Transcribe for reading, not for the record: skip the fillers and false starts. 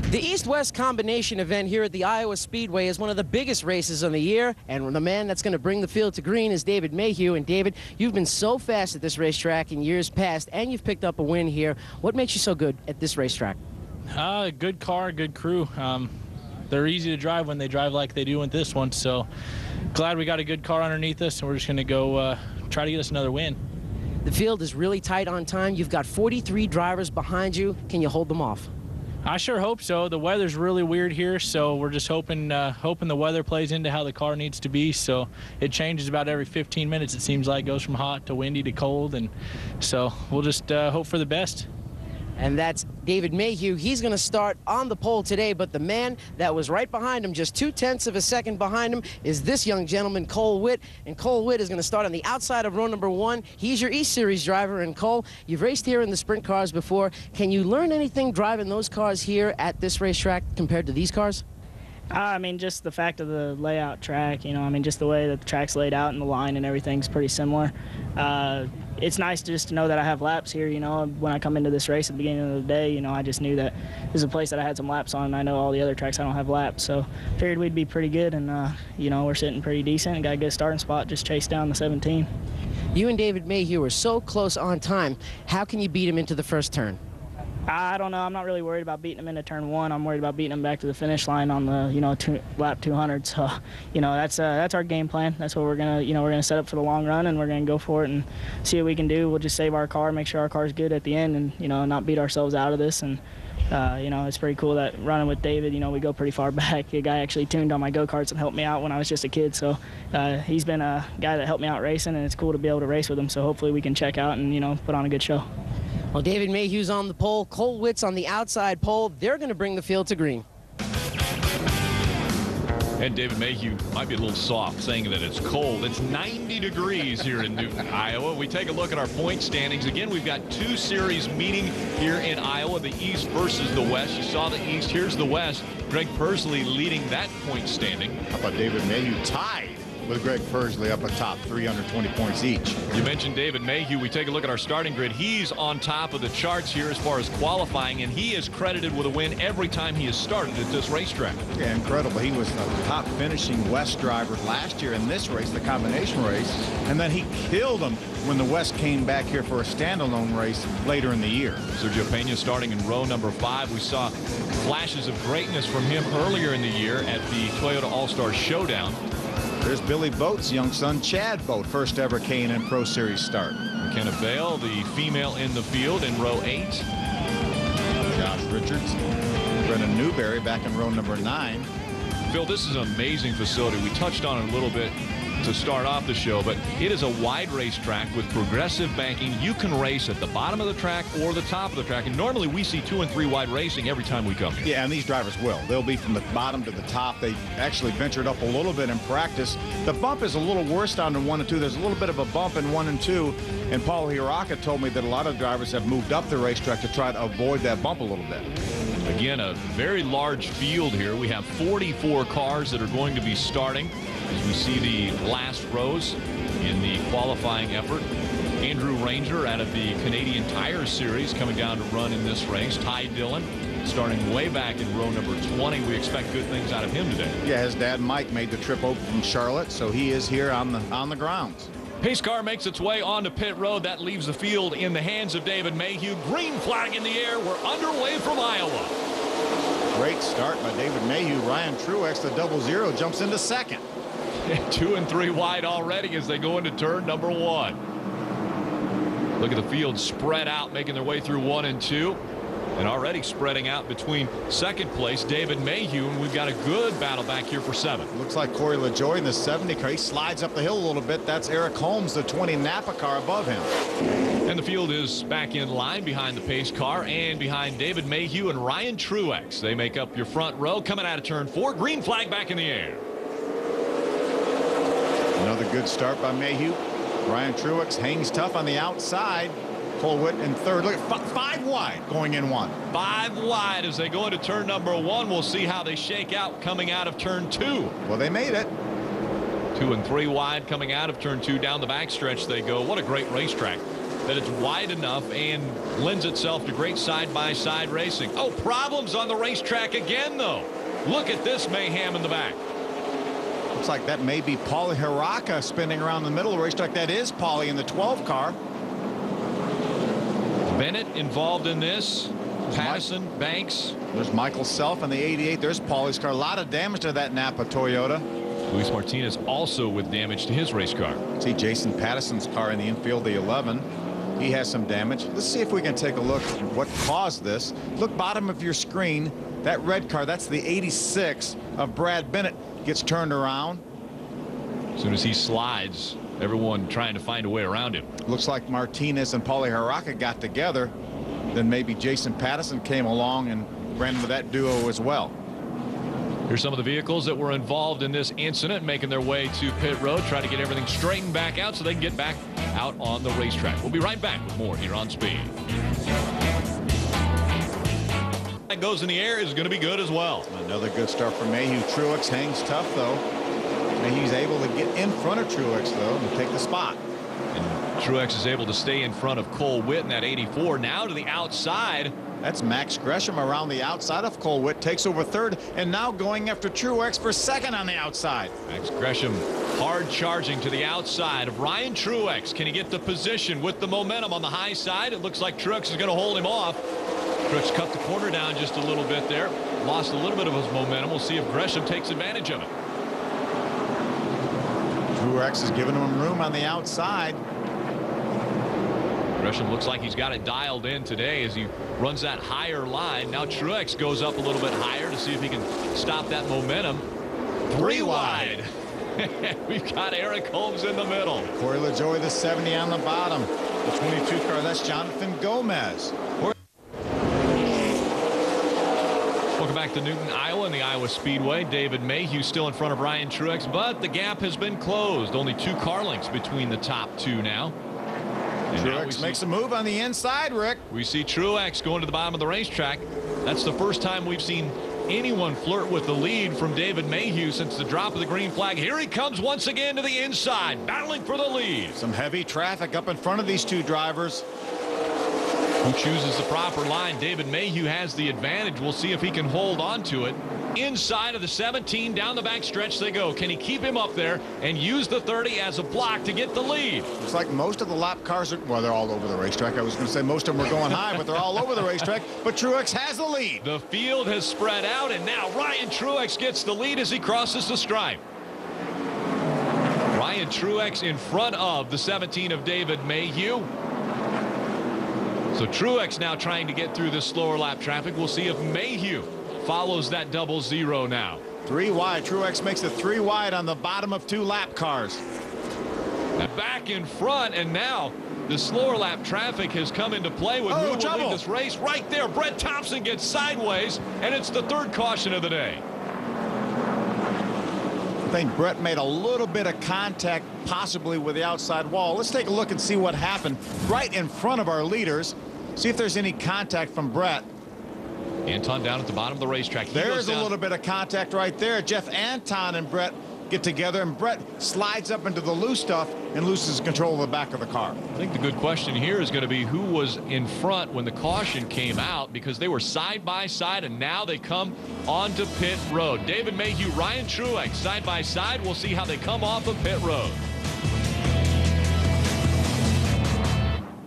The East-West combination event here at the Iowa Speedway is one of the biggest races of the year, and the man that's going to bring the field to green is David Mayhew. And David, you've been so fast at this racetrack in years past, and you've picked up a win here. What makes you so good at this racetrack? Good car, good crew. They're easy to drive when they drive like they do with this one, so glad we got a good car underneath us, and we're just going to go try to get us another win. The field is really tight on time. You've got 43 drivers behind you. Can you hold them off? I sure hope so. The weather's really weird here, so we're just hoping the weather plays into how the car needs to be. So it changes about every 15 minutes, it seems like. It goes from hot to windy to cold, and so we'll just hope for the best. And that's David Mayhew. He's going to start on the pole today, but the man that was right behind him, just 0.2 of a second behind him, is this young gentleman, Cole Witt. And Cole Witt is going to start on the outside of row number 1. He's your East Series driver. And Cole, you've raced here in the sprint cars before. Can you learn anything driving those cars here at this racetrack compared to these cars? I mean, just the fact of the layout track, just the way that the track's laid out and the line and everything's pretty similar. It's nice just to know that I have laps here, when I come into this race at the beginning of the day, I just knew that this is a place that I had some laps on, and I know all the other tracks I don't have laps, so figured we'd be pretty good, and, we're sitting pretty decent and got a good starting spot, just chase down the 17. You and David Mayhew are so close on time. How can you beat him into the first turn? I don't know. I'm not really worried about beating him into turn 1. I'm worried about beating him back to the finish line on the, lap 200. So, that's our game plan. That's what we're gonna, we're gonna set up for the long run, and we're gonna go for it and see what we can do. We'll just save our car, make sure our car's good at the end, and not beat ourselves out of this. And it's pretty cool that running with David, we go pretty far back. A guy actually tuned on my go-karts and helped me out when I was just a kid. So he's been a guy that helped me out racing, and it's cool to be able to race with him. So hopefully we can check out and put on a good show. Well, David Mayhew's on the pole, Cole Witt's on the outside pole. They're going to bring the field to green. And David Mayhew might be a little soft saying that it's cold. It's 90 degrees here in Newton, Iowa. We take a look at our point standings. Again, we've got 2 series meeting here in Iowa, the East versus the West. You saw the East. Here's the West. Greg Persley leading that point standing. How about David Mayhew tied with Greg Persley up atop, 320 points each. You mentioned David Mayhew. We take a look at our starting grid. He's on top of the charts here as far as qualifying, and he is credited with a win every time he has started at this racetrack. Yeah, incredible. He was the top finishing West driver last year in this race, the combination race, and then he killed them when the West came back here for a standalone race later in the year. Sergio Pena starting in row number 5. We saw flashes of greatness from him earlier in the year at the Toyota All-Star Showdown. There's Billy Boat's young son, Chad Boat, first ever K&N Pro Series start. McKenna Bale, the female in the field, in row 8. Josh Richards, Brennan Newberry back in row number 9. Phil, this is an amazing facility. We touched on it a little bit to start off the show, but it is a wide racetrack with progressive banking. You can race at the bottom of the track or the top of the track, and normally we see 2 and 3 wide racing every time we come here. Yeah, and these drivers will. They'll be from the bottom to the top. They actually ventured up a little bit in practice. The bump is a little worse down to 1 and 2. There's a little bit of a bump in 1 and 2, and Paul Hiraka told me that a lot of drivers have moved up the racetrack to try to avoid that bump a little bit. Again, a very large field here. We have 44 cars that are going to be starting as we see the last rows in the qualifying effort. Andrew Ranger out of the Canadian Tire Series coming down to run in this race. Ty Dillon starting way back in row number 20. We expect good things out of him today. Yeah, his dad Mike made the trip over from Charlotte, so he is here on the grounds. Pace car makes its way onto pit road. That leaves the field in the hands of David Mayhew. Green flag in the air. We're underway from Iowa. Great start by David Mayhew. Ryan Truex, the 00, jumps into second. 2 and 3 wide already as they go into turn number 1. Look at the field spread out, making their way through 1 and 2. And already spreading out between second place, David Mayhew, and we've got a good battle back here for 7. Looks like Corey LaJoy in the 70 car. He slides up the hill a little bit. That's Eric Holmes, the 20 Napa car above him. And the field is back in line behind the pace car and behind David Mayhew and Ryan Truex. They make up your front row coming out of turn 4. Green flag back in the air. Another good start by Mayhew. Ryan Truex hangs tough on the outside. Cole Witt in third. Look at 5 wide going in 1. 5 wide as they go into turn number 1. We'll see how they shake out coming out of turn 2. Well, they made it. 2 and 3 wide coming out of turn 2. Down the backstretch they go. What a great racetrack. that it's wide enough and lends itself to great side-by-side racing. Oh, problems on the racetrack again, though. Look at this mayhem in the back. Looks like that may be Paulie Hiraka spinning around the middle of the racetrack. That is Paulie in the 12 car. Bennett involved in this. Patterson, Banks. There's Michael Self in the 88. There's Paulie's car. A lot of damage to that Napa Toyota. Luis Martinez also with damage to his race car. See Jason Patterson's car in the infield, the 11. He has some damage. Let's see if we can take a look at what caused this. Look, bottom of your screen, that red car, that's the 86 of Brad Bennett, gets turned around. As soon as he slides, everyone trying to find a way around him. Looks like Martinez and Paulie Hiraka got together. Then maybe Jason Patterson came along and ran into that duo as well. Here's some of the vehicles that were involved in this incident making their way to pit road, trying to get everything straightened back out so they can get back out on the racetrack. We'll be right back with more here on Speed. That goes in the air is going to be good as well. Another good start for Mayhew. Truex hangs tough, though. Mayhew's able to get in front of Truex, though, and take the spot. And Truex is able to stay in front of Cole Whitt in that 84. Now to the outside. That's Max Gresham around the outside of Cole Whitt, takes over third, and now going after Truex for second on the outside. Max Gresham hard charging to the outside of Ryan Truex. Can he get the position with the momentum on the high side? It looks like Truex is going to hold him off. Truex cut the corner down just a little bit there. Lost a little bit of his momentum. We'll see if Gresham takes advantage of it. Truex is giving him room on the outside. Gresham looks like he's got it dialed in today as he runs that higher line. Now Truex goes up a little bit higher to see if he can stop that momentum. Three wide. We've got Eric Holmes in the middle. Corey LaJoie, the 70 on the bottom. The 22 car, that's Jonathan Gomez. Welcome back to Newton, Iowa, in the Iowa Speedway. David Mayhew still in front of Ryan Truex, but the gap has been closed. Only 2 car lengths between the top 2 now. And Truex makes a move on the inside, Rick. We see Truex going to the bottom of the racetrack. That's the first time we've seen anyone flirt with the lead from David Mayhew since the drop of the green flag. Here he comes once again to the inside, battling for the lead. Some heavy traffic up in front of these 2 drivers. Who chooses the proper line? David Mayhew has the advantage. We'll see if he can hold on to it. Inside of the 17, down the back stretch they go. Can he keep him up there and use the 30 as a block to get the lead? Looks like most of the lap cars are, well, they're all over the racetrack. I was going to say most of them are going high, but they're all over the racetrack. But Truex has the lead. The field has spread out, and now Ryan Truex gets the lead as he crosses the stripe. Ryan Truex in front of the 17 of David Mayhew. So Truex now trying to get through this slower lap traffic. We'll see if Mayhew follows that 00 now. 3 wide. Truex makes it 3 wide on the bottom of 2 lap cars. Back in front, and now the slower lap traffic has come into play with who will lead this race. Right there, Brett Thompson gets sideways, and it's the 3rd caution of the day. I think Brett made a little bit of contact possibly with the outside wall. Let's take a look and see what happened right in front of our leaders. See if there's any contact from Brett. Anton down at the bottom of the racetrack. There's a little bit of contact right there. Jeff Anton and Brett get together, and Brett slides up into the loose stuff and loses control of the back of the car. I think the good question here is going to be who was in front when the caution came out, because they were side by side, and now they come onto pit road. David Mayhew, Ryan Truex side by side. We'll see how they come off of pit road.